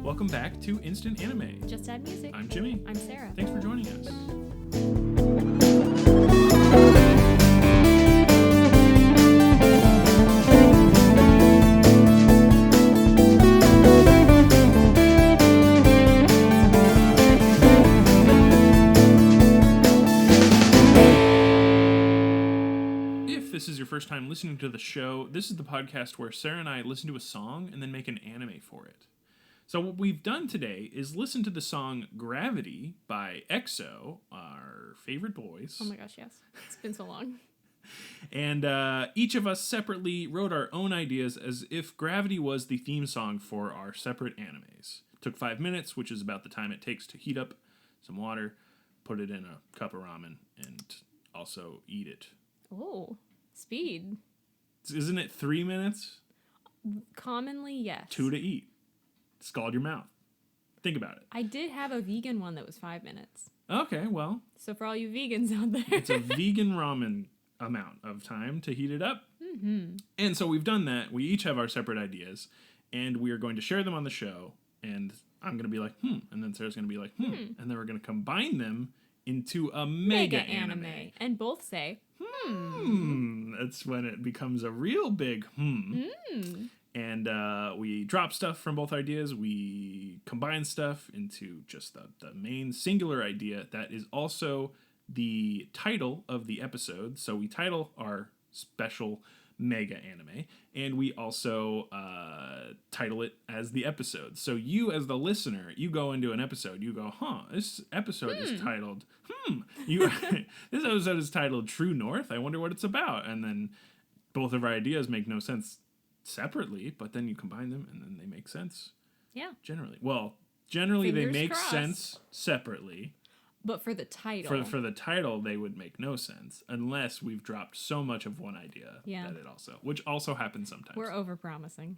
Welcome back to Instant Anime. Just Add Music. I'm Jimmy. I'm Sarah. Thanks for joining us. If this is your first time listening to the show, this is the podcast where Sarah and I listen to a song and then make an anime for it. So what we've done today is listen to the song Gravity by EXO, our favorite boys. Oh my gosh, yes. It's been so long. And each of us separately wrote our own ideas as if Gravity was the theme song for our separate animes. It took 5 minutes, which is about the time it takes to heat up some water, put it in a cup of ramen, and also eat it. Oh, speed. Isn't it 3 minutes? Commonly, yes. 2 to eat. Scald your mouth. Think about it. I did have a vegan one that was 5 minutes. Okay, well. So for all you vegans out there. It's a vegan ramen amount of time to heat it up. Mm-hmm. And so we've done that. We each have our separate ideas, and we are going to share them on the show. And I'm going to be like, and then Sarah's going to be like, and then we're going to combine them into a mega anime. And both say, That's when it becomes a real big And we drop stuff from both ideas. We combine stuff into just the main singular idea that is also the title of the episode. So we title our special mega anime, and we also title it as the episode. So you, as the listener, you go into an episode, you go, this episode is titled, this episode is titled True North. I wonder what it's about. And then both of our ideas make no sense separately, but then you combine them and then they make sense. Yeah. Generally Fingers they make crossed. sense separately. But for the title. For the title, they would make no sense unless we've dropped so much of one idea that it which also happens sometimes. We're overpromising.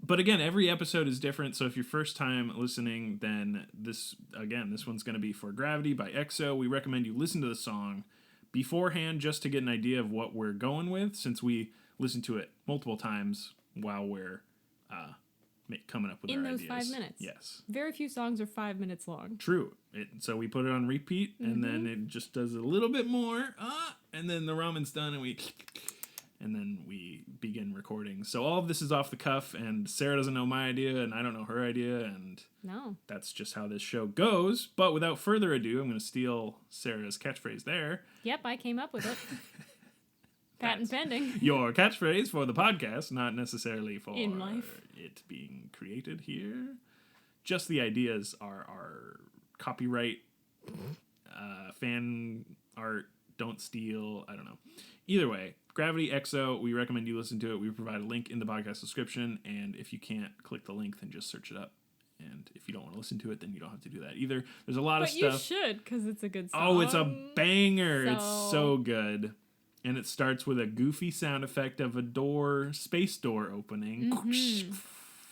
But again, every episode is different. So if you're first time listening, then this one's going to be for Gravity by EXO. We recommend you listen to the song beforehand just to get an idea of what we're going with, since we listen to it multiple times while we're coming up with our ideas. In those 5 minutes. Yes. Very few songs are 5 minutes long. True. So we put it on repeat, and then it just does a little bit more, and then the ramen's done, and then we begin recording. So all of this is off the cuff, and Sarah doesn't know my idea, and I don't know her idea, and that's just how this show goes. But without further ado, I'm going to steal Sarah's catchphrase there. Yep, I came up with it. Patent pending. Your catchphrase for the podcast, not necessarily for in life. It being created here. Just the ideas are our copyright, fan art, don't steal, I don't know. Either way, Gravity EXO, we recommend you listen to it. We provide a link in the podcast description, and if you can't click the link, then just search it up. And if you don't want to listen to it, then you don't have to do that either. There's a lot of stuff. But you should, because it's a good song. Oh, it's a banger. It's so good. And it starts with a goofy sound effect of a space door opening.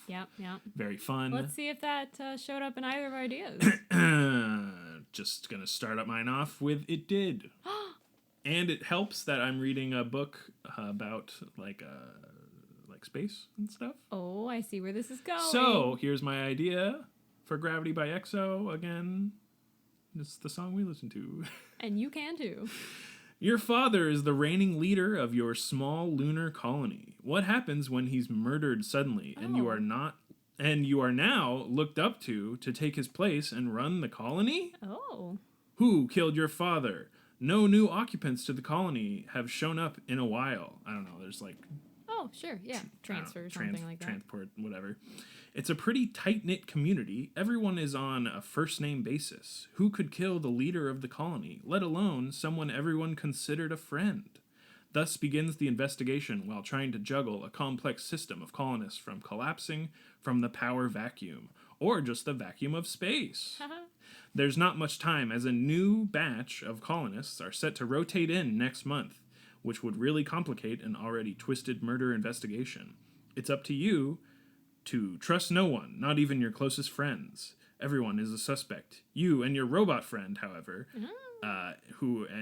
Yep. Very fun. Let's see if that showed up in either of our ideas. Just going to start up mine off with It Did. And it helps that I'm reading a book about like space and stuff. Oh, I see where this is going. So here's my idea for Gravity by EXO. Again, it's the song we listen to. And you can too. Your father is the reigning leader of your small lunar colony. What happens when he's murdered suddenly and you are now looked up to take his place and run the colony? Oh. Who killed your father? No new occupants to the colony have shown up in a while. I don't know, there's like... Oh, sure, yeah. Transfer, something like that. Transport, whatever. It's a pretty tight-knit community. Everyone is on a first-name basis. Who could kill the leader of the colony, let alone someone everyone considered a friend? Thus begins the investigation while trying to juggle a complex system of colonists from collapsing from the power vacuum, or just the vacuum of space. There's not much time, as a new batch of colonists are set to rotate in next month, which would really complicate an already twisted murder investigation. It's up to you to trust no one, not even your closest friends. Everyone is a suspect. You and your robot friend, however,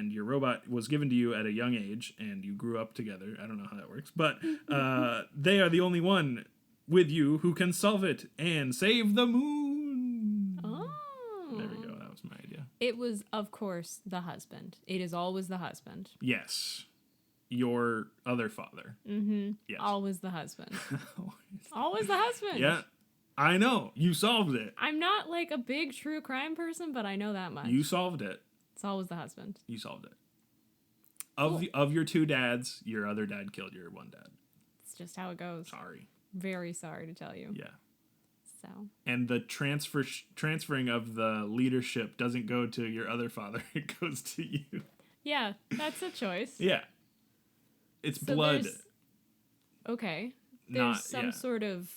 your robot was given to you at a young age, and you grew up together. I don't know how that works, but they are the only one with you who can solve it and save the moon. Oh. There we go. That was my idea. It was, of course, the husband. It is always the husband. Yes. Your other father. Mm-hmm. Yes. Always the husband. Always the husband. Yeah. I know. You solved it. I'm not like a big true crime person, but I know that much. You solved it. It's always the husband. You solved it. Of your two dads, your other dad killed your one dad. It's just how it goes. Sorry. Very sorry to tell you. Yeah. So. And the transferring of the leadership doesn't go to your other father. It goes to you. Yeah, that's a choice. Yeah. It's So blood. Okay. There's Not- some yeah. sort of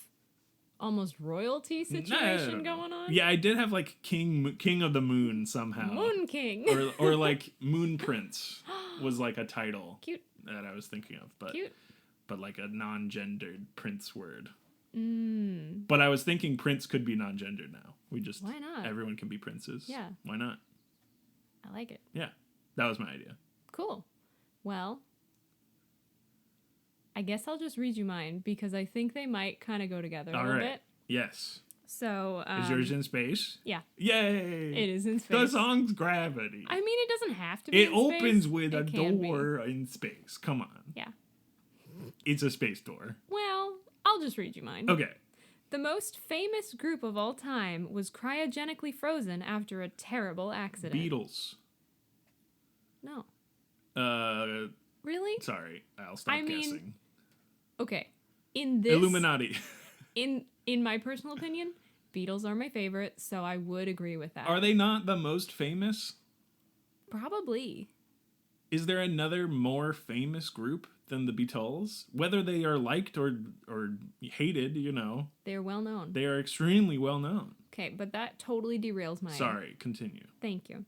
almost royalty situation going on. Yeah, I did have like King of the Moon somehow. Moon King. or like Moon Prince was like a title. Cute. That I was thinking of, but Cute. but like a non-gendered prince word. Mm. But I was thinking prince could be non-gendered now. Why not? Everyone can be princes. Yeah. Why not? I like it. Yeah. That was my idea. Cool. Well, I guess I'll just read you mine because I think they might kind of go together a All little right. bit. Yes. So, Is yours in space? yeah. Yay! It is in space. The song's Gravity. I mean, it doesn't have to be. It in space. opens with a It can be. door in space. Come on. Yeah. It's a space door. Well, I'll just read you mine. Okay. The most famous group of all time was cryogenically frozen after a terrible accident. Beatles. No. Uh, Really? sorry. I'll stop I mean, guessing. Okay. In this Illuminati. in my personal opinion, Beatles are my favorite, so I would agree with that. Are they not the most famous? Probably. Is there another more famous group than the Beatles? Whether they are liked or hated, you know, They're well known. they are extremely well known. Okay, but that totally derails mine. Sorry, continue. Thank you.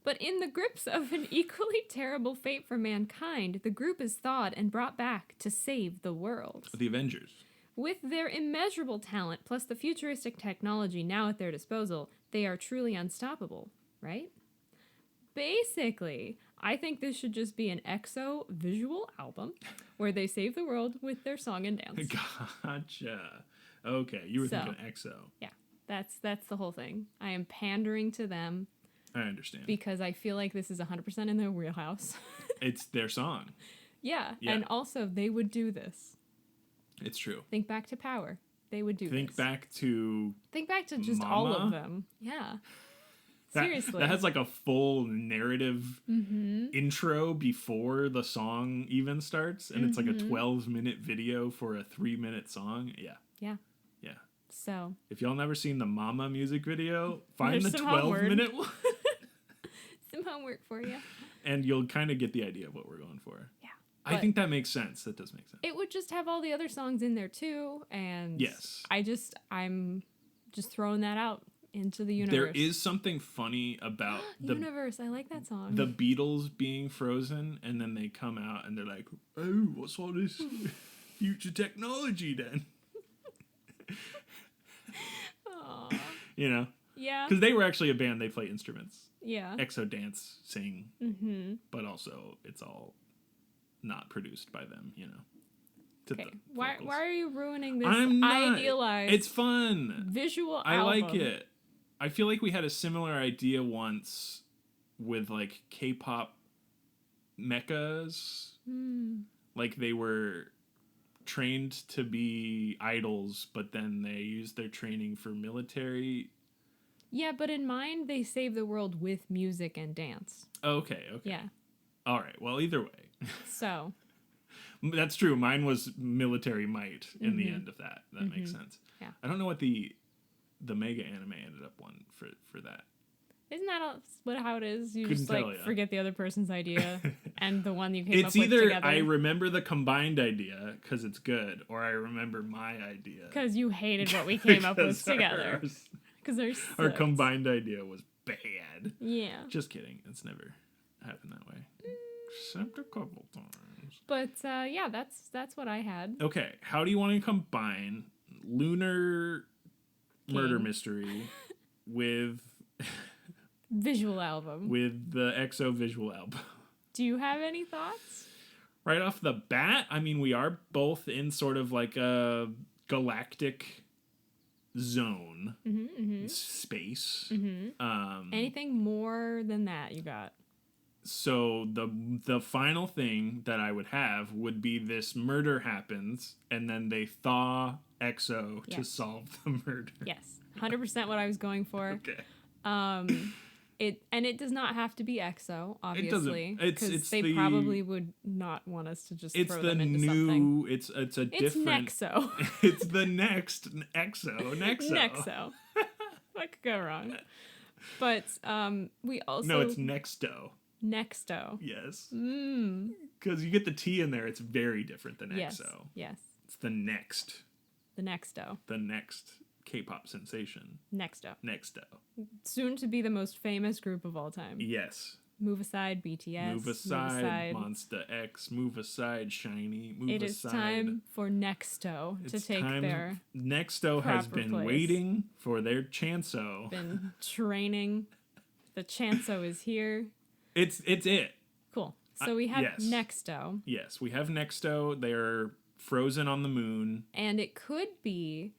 But in the grips of an equally terrible fate for mankind, the group is thawed and brought back to save the world. The Avengers. With their immeasurable talent, plus the futuristic technology now at their disposal, they are truly unstoppable, right? Basically, I think this should just be an EXO visual album where they save the world with their song and dance. Gotcha. Okay, you were thinking EXO. Yeah, that's the whole thing. I am pandering to them I understand. because I feel like this is 100% in their wheelhouse. It's their song. Yeah, Yeah. and also they would do this. It's true. Think back to Power. They would do Think this. back to Think back to just all Mama? of them. Yeah. that, Seriously. That has like a full narrative Mm-hmm. intro before the song even starts, and it's like a 12-minute video for a 3-minute song. Yeah. Yeah. Yeah. So, If y'all never seen the Mama music video, find There's the some homework. 12-minute one, some homework for you. and you'll kind of get the idea of what we're going for. Yeah. I But- think that makes sense. That does make sense. It would just have all the other songs in there too, and Yes. I'm just throwing that out into the universe. There is something funny about the universe. I like that song. the Beatles being frozen, and then they come out and they're like, "Oh, what's all this future technology then?" Aw. You know, Yeah. because they were actually a band. They play instruments, Yeah. EXO dance, sing, Mm-hmm. but also it's all not produced by them. You know. To Okay. the Why vocals. are you ruining this I'm not. idealized It's fun. visual I album? like it. I feel like we had a similar idea once with like K-pop mechas. Hmm. Like they were trained to be idols, but then they used their training for military. Yeah, but in mine, they save the world with music and dance. Okay. Yeah. All right. Well, either way. So, That's true. Mine was military might in the Mhm. end of that. That makes sense. Yeah. I don't know what the mega anime ended up one for that. isn't that how it is? You Couldn't just like tell ya. forget the other person's idea and the one you came up It's with either together. I remember the combined idea because it's good, or I remember my idea Because you hated what we came up with because together. ours- Because they're Our sucked. combined idea was bad. Yeah. Just kidding. It's never happened that way. Except a couple times. But yeah, that's what I had. Okay, how do you want to combine lunar murder King. mystery with Visual album. the EXO visual album? Do you have any thoughts? Right off the bat, I mean, we are both in sort of like a galactic zone, space. Anything more than that you got? So the final thing that I would have would be this murder happens, and then they thaw Exo to Yes. solve the murder. Yes, 100% what I was going for. Okay. It does not have to be Exo, obviously, It's because they the, probably would not want us to just it's throw the them into new something. it's a It's different Nexo. it's the next Exo. Nexo. What could go wrong? But we also No, it's Nexto. Nexto. Yes. Because you get the T in there, it's very different than Yes. Exo. Yes. It's the next The next K-pop sensation. Nexto. Nexto. Soon to be the most famous group of all time. Yes. Move aside, BTS. Move aside, Monsta X. Move aside, Shiny. Move It is aside. time for Nexto to take their Nexto has proper been place. waiting for their chanso. been training. The chanso is here. It's it. Cool. So we have yes. Nexto. Yes, we have Nexto. They're frozen on the moon. And it could be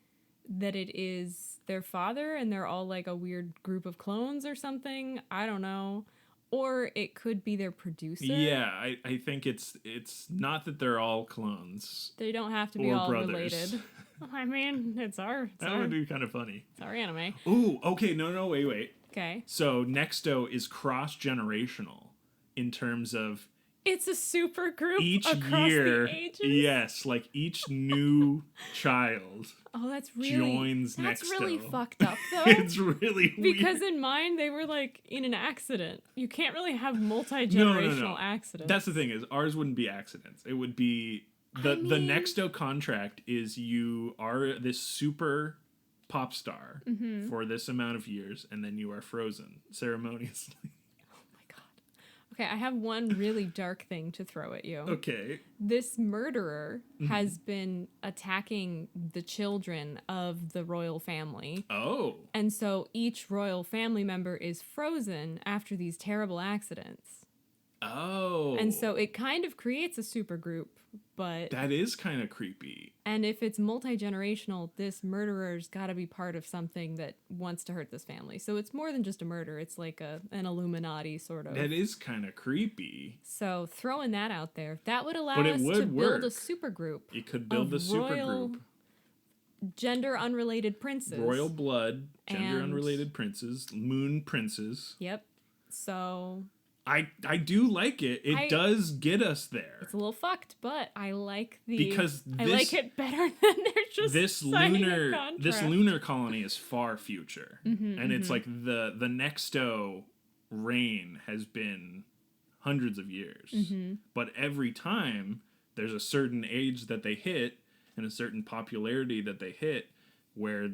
that it is their father and they're all like a weird group of clones or something. I don't know. Or it could be their producer. Yeah, I think it's not that they're all clones. They don't have to be Or all brothers. related. I mean, That would be kind of funny. it's our anime. Ooh, okay, no, wait. Okay. So Nexto is cross-generational in terms of It's a super group each across year. the ages. Yes, like each new child Oh, that's really joins that's Nexto. really fucked up though. It's really because weird. in mine they were like in an accident. You can't really have multi-generational No. accidents. That's the thing is ours wouldn't be accidents. It would be the Nexto contract is you are this super pop star for this amount of years and then you are frozen ceremoniously. Okay, I have one really dark thing to throw at you. Okay. This murderer has been attacking the children of the royal family. Oh. And so each royal family member is frozen after these terrible accidents. Oh. And so it kind of creates a super group, but that is kind of creepy. and if it's multi-generational, this murderer's got to be part of something that wants to hurt this family. So it's more than just a murder. It's like an Illuminati sort of. That is kind of creepy. So throwing that out there, that would allow But it us would to build a work. super group. It could build of a super royal, group. Gender unrelated princes. Royal blood, gender And- unrelated princes, moon princes. Yep. So I do like it. It does get us there. it's a little fucked, but I like the Because I this- like it better than they're just this signing a lunar contract. colony is far future. And it's like the Nexto reign has been hundreds of years. But every time there's a certain age that they hit and a certain popularity that they hit where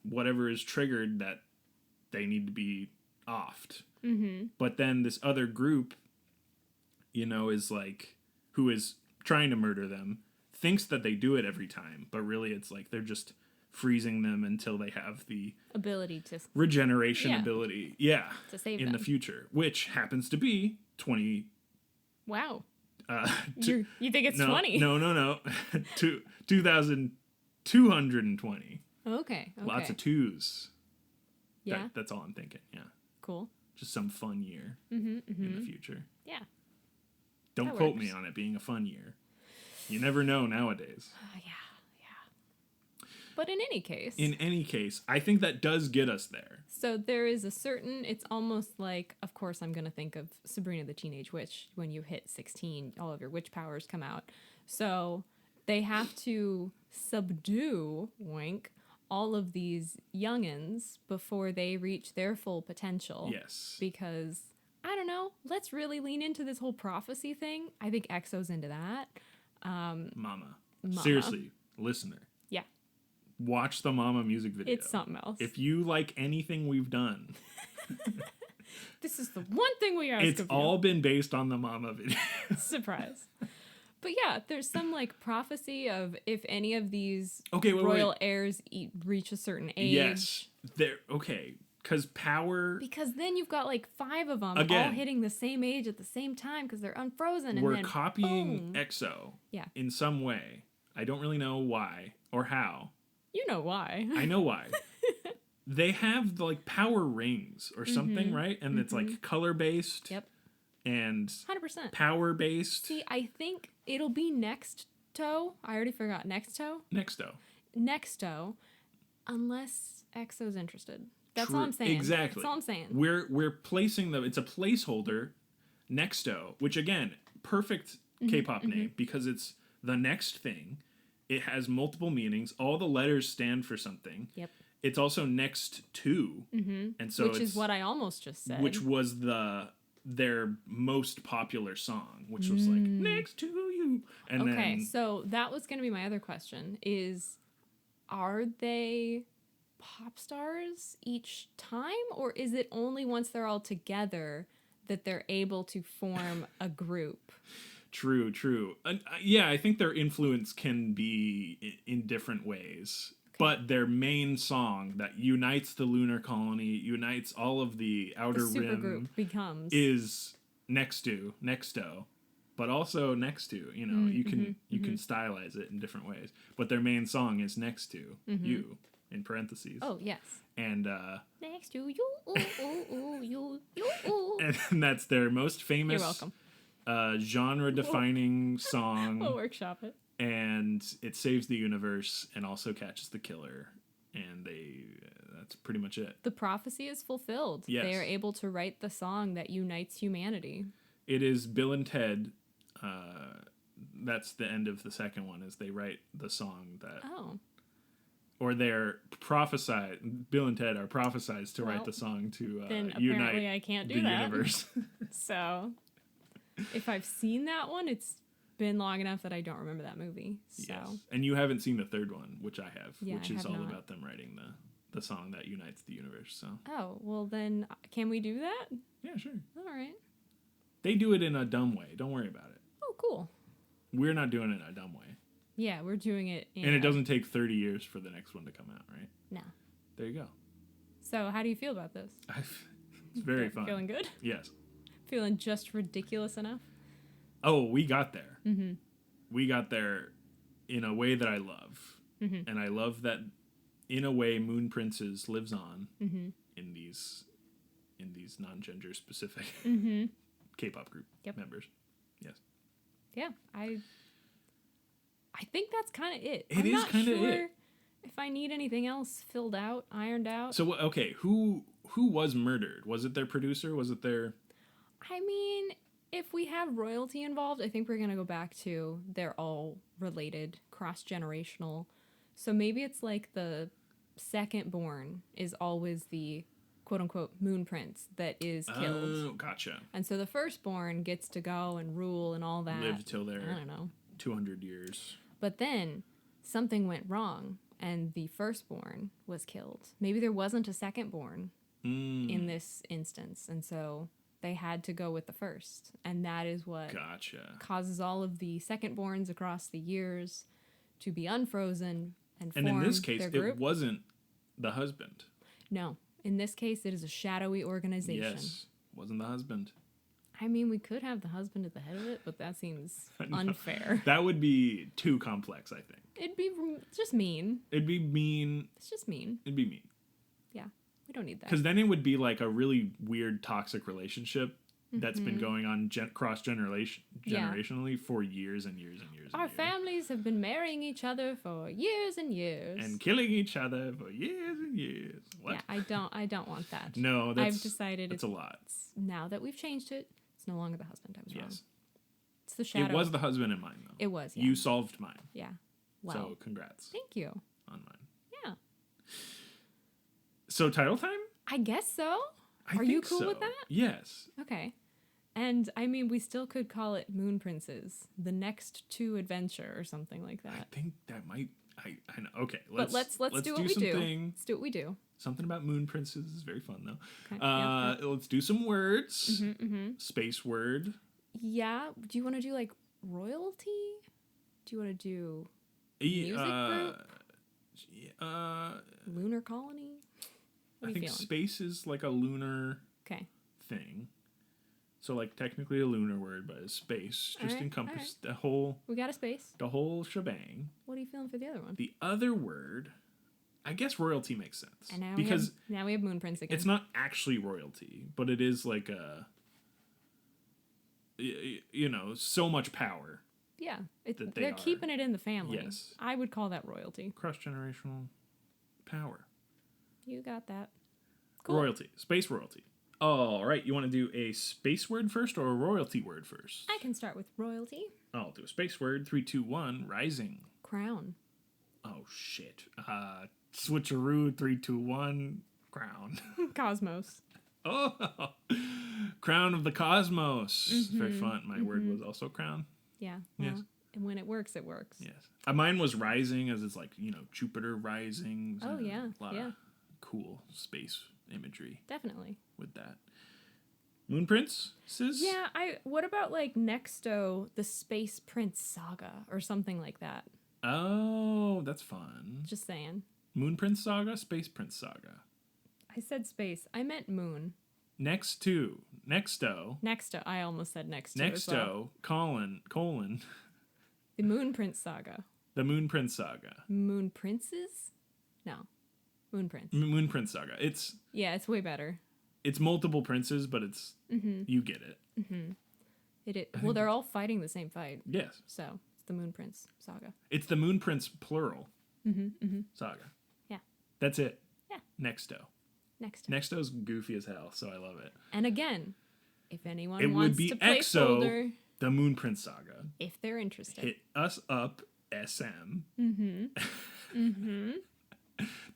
whatever is triggered that they need to be offed. But then this other group, is like, who is trying to murder them, thinks that they do it every time, but really it's like they're just freezing them until they have the ability to regeneration ability. Yeah. to save in them. the future, which happens to be 20. Wow. Uh, You think it's 20? No. 2,220. Okay. Lots of twos. Yeah. That's all I'm thinking. Yeah. Cool. Just some fun year in the future. Yeah. Don't That quote works. me on it being a fun year. You never know nowadays. Yeah. But in any case, I think that does get us there. so there is a certain, it's almost like, of course, I'm going to think of Sabrina the Teenage Witch. When you hit 16, all of your witch powers come out. So they have to subdue, wink, all of these youngins before they reach their full potential. Yes. Because, I don't know, let's really lean into this whole prophecy thing. I think EXO's into that. Mama. Seriously, listener. Yeah. Watch the Mama music video. It's something else. If you like anything we've done, This is the one thing we ask it's of you. all been based on the Mama video. Surprise. But yeah, there's some like prophecy of if any of these Okay, wait, royal wait. heirs reach a certain age. Yes. Okay. Because power... Because then you've got like 5 of them all Again. hitting the same age at the same time because they're unfrozen. And We're then copying boom. EXO Yeah. in some way. I don't really know why or how. You know why. I know why. They have like power rings or something, right? And it's like color based. Yep. And 100%. power based. See, I think it'll be NEXTO. I already forgot. NEXTO? NEXTO. NEXTO. Unless EXO's interested. That's True. all I'm saying. Exactly. That's all I'm saying. We're placing it's a placeholder, NEXTO, which again, perfect K-pop name because it's the next thing. It has multiple meanings. All the letters stand for something. Yep. It's also next to, and so which is what I almost just said. which was their most popular song, which was like next to you. And okay, then, so that was going to be my other question: are they pop stars each time, or is it only once they're all together that they're able to form a group? True. Yeah, I think their influence can be in different ways. But their main song that unites the lunar colony, unites all of the outer The rim, becomes is NEXTO, but also next to. You know, you can stylize it in different ways. But their main song is next to you in parentheses. Oh yes. And next to you, you. and that's their most famous. You're welcome. Genre-defining song. We'll workshop it. And it saves the universe and also catches the killer. And that's pretty much it. The prophecy is fulfilled. Yes. They are able to write the song that unites humanity. It is Bill and Ted. That's the end of the second one, is they write the song that... Oh. Or they're prophesied... Bill and Ted are prophesized to write the song to then unite apparently I can't do the that. universe. So, if I've seen that one, it's been long enough that I don't remember that movie. So. Yes. And you haven't seen the third one, which I have, Yeah, which I is have all not. about them writing the song that unites the universe. So Oh, well then, can we do that? yeah, sure. All right. They do it in a dumb way. Don't worry about it. Oh, cool. We're not doing it in a dumb way. Yeah, we're doing it in And it doesn't take 30 years for the next one to come out, right? No. There you go. So, how do you feel about this? It's very fun. Feeling good? Yes. Feeling just ridiculous enough? Oh, we got there. Mm-hmm. We got there in a way that I love. Mm-hmm. And I love that, in a way, Moon Princess lives on in these non-gender specific K-pop group members. Yes. Yeah, I think that's kind of it. It is kind of it. If I need anything else filled out, ironed out. So okay, who was murdered? Was it their producer? Was it their? I mean, if we have royalty involved, I think we're gonna go back to they're all related, cross-generational. So maybe it's like the second born is always the quote-unquote moon prince that is killed. Oh, gotcha. And so the firstborn gets to go and rule and all that. Live till they're, I don't know, 200 years. But then something went wrong and the firstborn was killed. Maybe there wasn't a secondborn in this instance. And so they had to go with the first. And that is what causes all of the secondborns across the years to be unfrozen and form in this case, their group. It wasn't the husband. No. In this case, it is a shadowy organization. Yes. Wasn't the husband. I mean, we could have the husband at the head of it, but that seems unfair. That would be too complex, I think. It'd be just mean. It'd be mean. It's just mean. It'd be mean. Yeah, we don't need that. Because then it would be like a really weird toxic relationship that's been going on generationally for years and years and years. Our families have been marrying each other for years and years. And killing each other for years and years. What? Yeah, I don't want that. No, I've decided it's a lot. Now that we've changed it, it's no longer the husband. I was wrong. Yes. It's the shadow. It was the husband in mine, though. It was, yeah. You solved mine. Yeah. Wow. So, congrats. Thank you. On mine. Yeah. So, title time? I guess so. Are you cool with that? Yes. Okay. And, I mean, we still could call it Moon Princes, the next two adventure or something like that. I think that might... I know. Okay, let's do what we do. Let's do what we do. Something about Moon Princes is very fun, though. Okay. Let's do some words. Space word. Yeah. Do you want to do, like, royalty? Do you want to do music group? Lunar colony? I think space is like a lunar thing. So like technically a lunar word, but it's space. Just Alright, encompass the whole We got a space. shebang. What are you feeling for the other one? The other word, I guess royalty makes sense. And now because we have Moon Prince again. it's not actually royalty, but it is like so much power. Yeah, that they're are. keeping it in the family. Yes. I would call that royalty. Cross-generational power. You got that. Cool. Royalty. Space royalty. All right, you want to do a space word first or a royalty word first? I can start with royalty. I'll do a space word. 3, 2, 1. Rising. Crown. Oh, shit. Switcheroo. 3, 2, 1. Crown. Cosmos. Oh, crown of the cosmos. Very fun. My word was also crown. Yeah. Yes. Well, and when it works, it works. Yes. Mine was rising, as it's like, Jupiter rising. Oh, yeah. A lot Yeah. of cool space imagery Definitely. with that. Moon Princess? Yeah, what about like NEXTO, the Space Prince Saga or something like that? Oh, that's fun. Just saying. Moon Prince Saga, Space Prince Saga. I said space. I meant moon. NEXTO. NEXTO. I almost said NEXTO. as well. colon. The Moon Prince Saga. The Moon Prince Saga. Moon Princes? No. Moon Prince. Moon Prince Saga. It's way better. It's multiple princes, but it's you get it. Well, they're all fighting the same fight. Yes. So it's the Moon Prince Saga. It's the Moon Prince plural saga. Yeah. That's it. Yeah. NEXTO. NEXTO. goofy as hell, so I love it. And again, if anyone It would wants be to EXO, placeholder, the Moon Prince Saga. if they're interested. Hit us up, SM.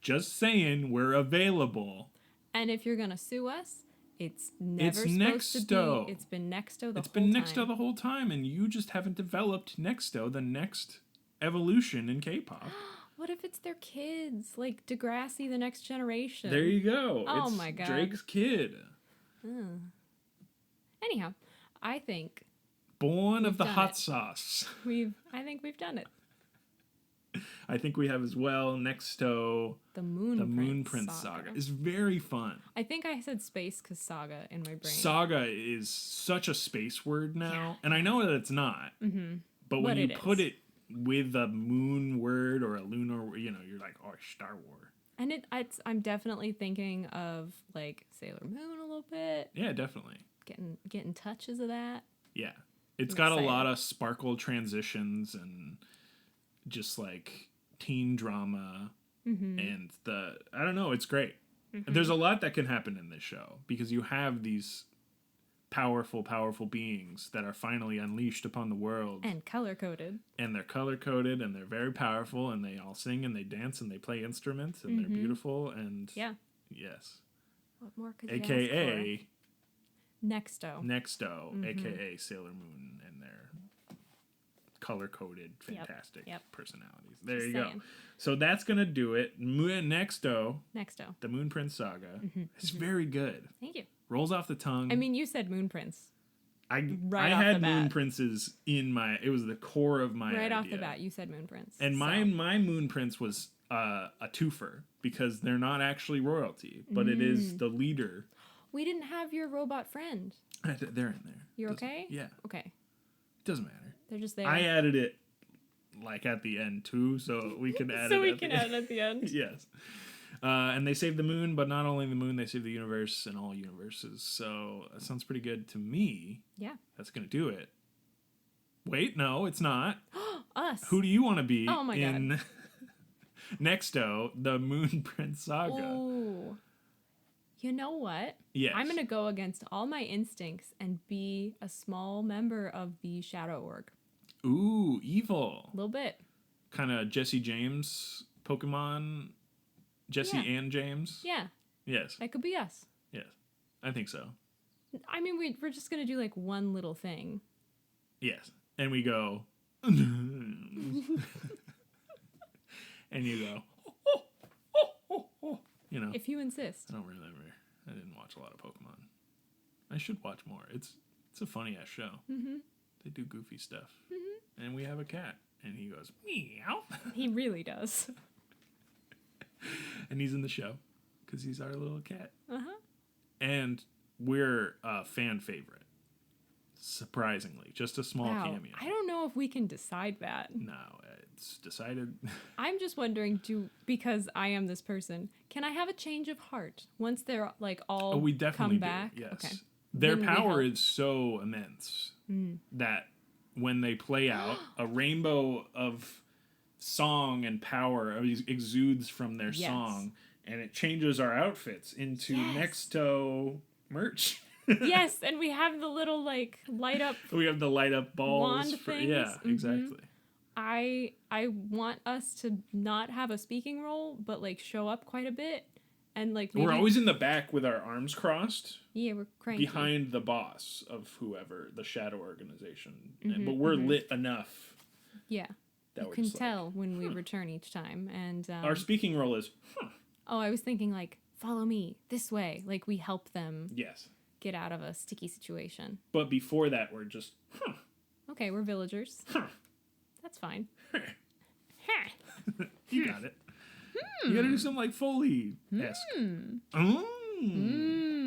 Just saying, we're available. And if you're gonna sue us, it's never It's supposed NEXTO. to be. It's been NEXTO the whole time. It's been NEXTO the whole time, and you just haven't developed NEXTO, the next evolution in K-pop. What if it's their kids, like Degrassi, the next generation? There you go. Oh It's my God. Drake's kid. Anyhow, I think Born of the done hot it. sauce. I think we've done it. I think we have as well. NEXTO, The Moon Prince Saga is very fun. I think I said space because saga in my brain. Saga is such a space word now, and I know that it's not. But when But you it put is. it with a moon word or a lunar, you're like, oh, Star Wars. And I'm definitely thinking of like Sailor Moon a little bit, Yeah, definitely. getting touches of that. Yeah, it's I'm got excited. a lot of sparkle transitions and just like teen drama, and I don't know, it's great. There's a lot that can happen in this show because you have these powerful beings that are finally unleashed upon the world, And color coded. and they're color coded and they're very powerful, and they all sing and they dance and they play instruments and they're beautiful, and Yeah. yes, What more could you ask aka for? NEXTO. NEXTO, aka Sailor Moon, and their color coded fantastic Yep. personalities. There Just you go. saying. So that's gonna do it. NEXTO, NEXTO. the Moon Prince Saga. It's very good. Thank you. Rolls off the tongue. I mean, you said Moon Prince. I right off had the Moon bat. Princes in my. It was the core of my Right off idea. the bat, you said Moon Prince. And so. my Moon Prince was a twofer because they're not actually royalty, but it is the leader. We didn't have your robot friend. They're in there. You're Doesn't- okay? Yeah, Okay. doesn't matter. They're just there. I added it like at the end too, so we can add so it. we at can the add it at the end. Yes. And they saved the moon, but not only the moon, they saved the universe and all universes. So that sounds pretty good to me. Yeah. That's going to do it. Wait, no, it's not. Us. Who do you want to be Oh my in NEXTO, the Moon Prince Saga? Ooh. You know what? Yes. I'm going to go against all my instincts and be a small member of the Shadow Org. Ooh, evil. A little bit. Kind of Jesse James Pokemon. Jesse Yeah. and James? Yeah. Yes. That could be us. Yes. I think so. I mean, we're just going to do like one little thing. Yes. And we go. And you go. You know. If you insist. I don't remember. I didn't watch a lot of Pokemon. I should watch more. It's a funny ass show. Mm-hmm. They do goofy stuff. Mm-hmm. And we have a cat. And he goes, meow. He really does. And he's in the show. Because he's our little cat. Uh-huh. And we're a fan favorite. Surprisingly, just a small Wow. cameo. I don't know if we can decide that. No, it's decided. I'm just wondering, because I am this person, can I have a change of heart once they're like all We definitely come back? do. Yes. Okay. Their Then we power help. is so immense that when they play out, a rainbow of song and power exudes from their Yes. song, and it changes our outfits into Yes. NEXTO merch. Yes, and we have the little like light up. We have the light up balls. Wand things. Yeah, exactly. I want us to not have a speaking role, but like show up quite a bit, and like maybe, We're always in the back with our arms crossed. yeah, we're cranky. Behind the boss of whoever, the shadow organization. But we're lit enough. Yeah, that you we're can just tell when we return each time. And our speaking role is, oh, I was thinking like, follow me this way. Like we help them yes. get out of a sticky situation. But before that, we're just, Okay, we're villagers. That's fine. You got it. You gotta do some like Foley-esque.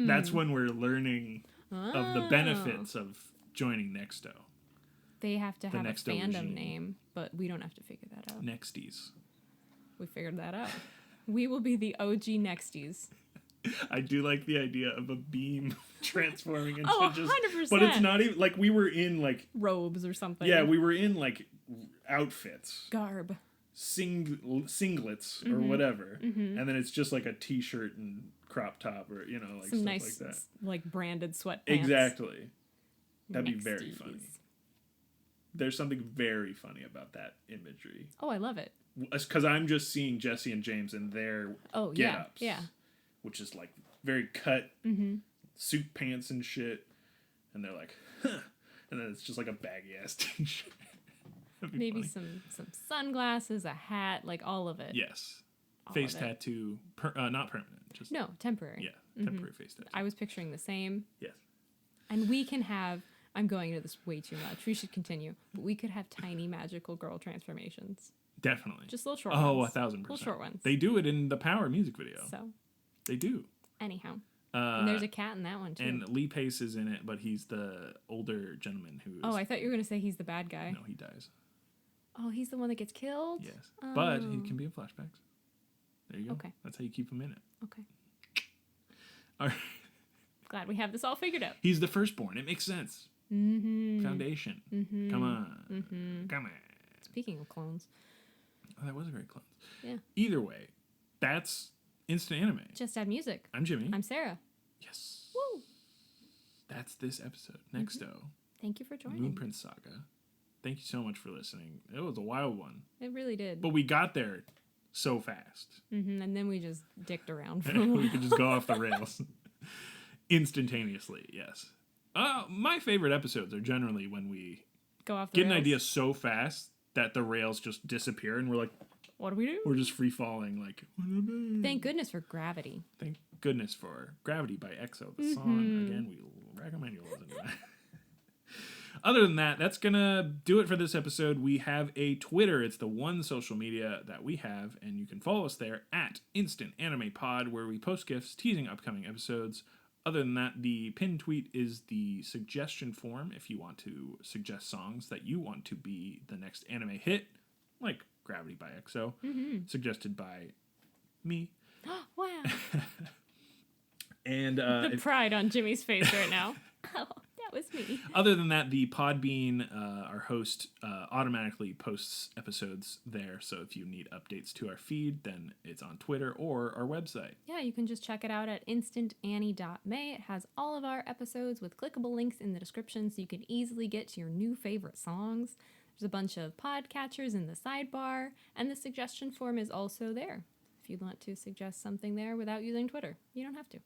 That's when we're learning of the benefits of joining NEXTO. They have to have a NEXTO fandom regime. name, but we don't have to figure that out. Nexties. We figured that out. We will be the OG Nexties. I do like the idea of a beam transforming into Oh, just 100%. But it's not even like we were in like Robes or something. yeah, we were in like outfits. Garb. Singlets or whatever. And then it's just like a t-shirt and crop top or you know like Some stuff nice like that. like branded sweatpants. Exactly. That'd be very Nexties. funny. There's something very funny about that imagery. Oh, I love it. Because I'm just seeing Jesse and James in their Oh, get-ups. yeah. Which is like very cut suit pants and shit. And they're like, huh. And then it's just like a baggy ass t-shirt. Maybe funny. some sunglasses, a hat, like all of it. Yes. All Face of it. tattoo. Not permanent. Just No, temporary. Yeah. Temporary face tattoo. I was picturing the same. Yes. And we can have, I'm going into this way too much. We should continue. But we could have tiny magical girl transformations. Definitely. Just little short Oh, ones. 1,000%. Little short ones. They do it in the Power music video. So, They do. anyhow. And there's a cat in that one too. And Lee Pace is in it, but he's the older gentleman who is... Oh, I thought you were going to say he's the bad guy. No, he dies. Oh, he's the one that gets killed? Yes. But he can be in flashbacks. There you go. Okay. That's how you keep him in it. Okay. All right. Glad we have this all figured out. He's the firstborn. It makes sense. Foundation. Come on. Come on. Speaking of clones. Oh, that was a great clone. Yeah. Either way, that's Instant Anime. Just add music. I'm Jimmy. I'm Sarah. Yes. Woo! That's this episode. NEXTO. Thank you for joining. Moon Prince Saga. Thank you so much for listening. It was a wild one. It really did. But we got there so fast. And then we just dicked around for a while. We could just go off the rails. Instantaneously, yes. My favorite episodes are generally when we Go off the get rails. an idea so fast that the rails just disappear and we're like, What do we do? we're just free falling. Like, Thank goodness for Gravity. thank goodness for Gravity by EXO, the song. Again, we recommend you listen to that. Other than that, that's gonna do it for this episode. We have a Twitter. It's the one social media that we have, and you can follow us there at Instant Anime Pod, where we post gifs teasing upcoming episodes. Other than that, the pinned tweet is the suggestion form if you want to suggest songs that you want to be the next anime hit, like Gravity by EXO, suggested by me. Wow. And The pride on Jimmy's face right now. Oh, that was me. other than that, the Podbean, our host, automatically posts episodes there. So if you need updates to our feed, then it's on Twitter or our website. Yeah, you can just check it out at instantannie.may. It has all of our episodes with clickable links in the description so you can easily get to your new favorite songs. There's a bunch of podcatchers in the sidebar, and the suggestion form is also there. If you want to suggest something there without using Twitter, you don't have to.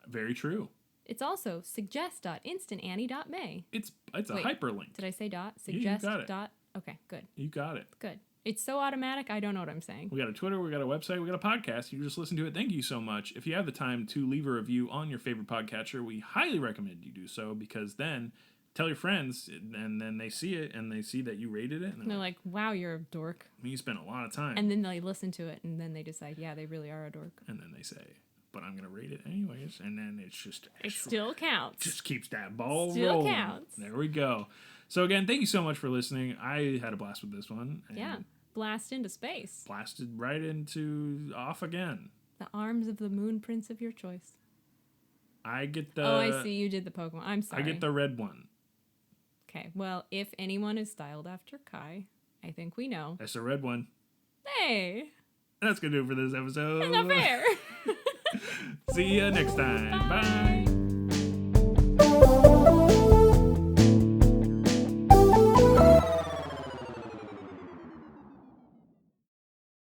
Very true. It's also suggest.instantannie.may. It's a Wait, hyperlink. Did I say dot? Yeah, you Suggest got it. dot. Okay, good. You got it. Good. It's so automatic, I don't know what I'm saying. We got a Twitter, we got a website, we got a podcast. You just listen to it. Thank you so much. If you have the time to leave a review on your favorite podcatcher, we highly recommend you do so, because then tell your friends, and then they see it, and they see that you rated it, and And they're like, wow, you're a dork. you spent a lot of time. And then they listen to it, and then they decide, yeah, they really are a dork. And then they say, but I'm gonna rate it anyways. And then it's just It still counts. just keeps that ball Still rolling. counts. There we go. So again, thank you so much for listening. I had a blast with this one. And Yeah. Blast into space. blasted right into off again. The arms of the moon prince of your choice. I get the. Oh, I see. You did the Pokemon. I'm sorry. I get the red one. Okay. Well, if anyone is styled after Kai, I think we know. That's the red one. Hey, That's gonna do it for this episode. that's not fair. See ya next time. Bye. Bye.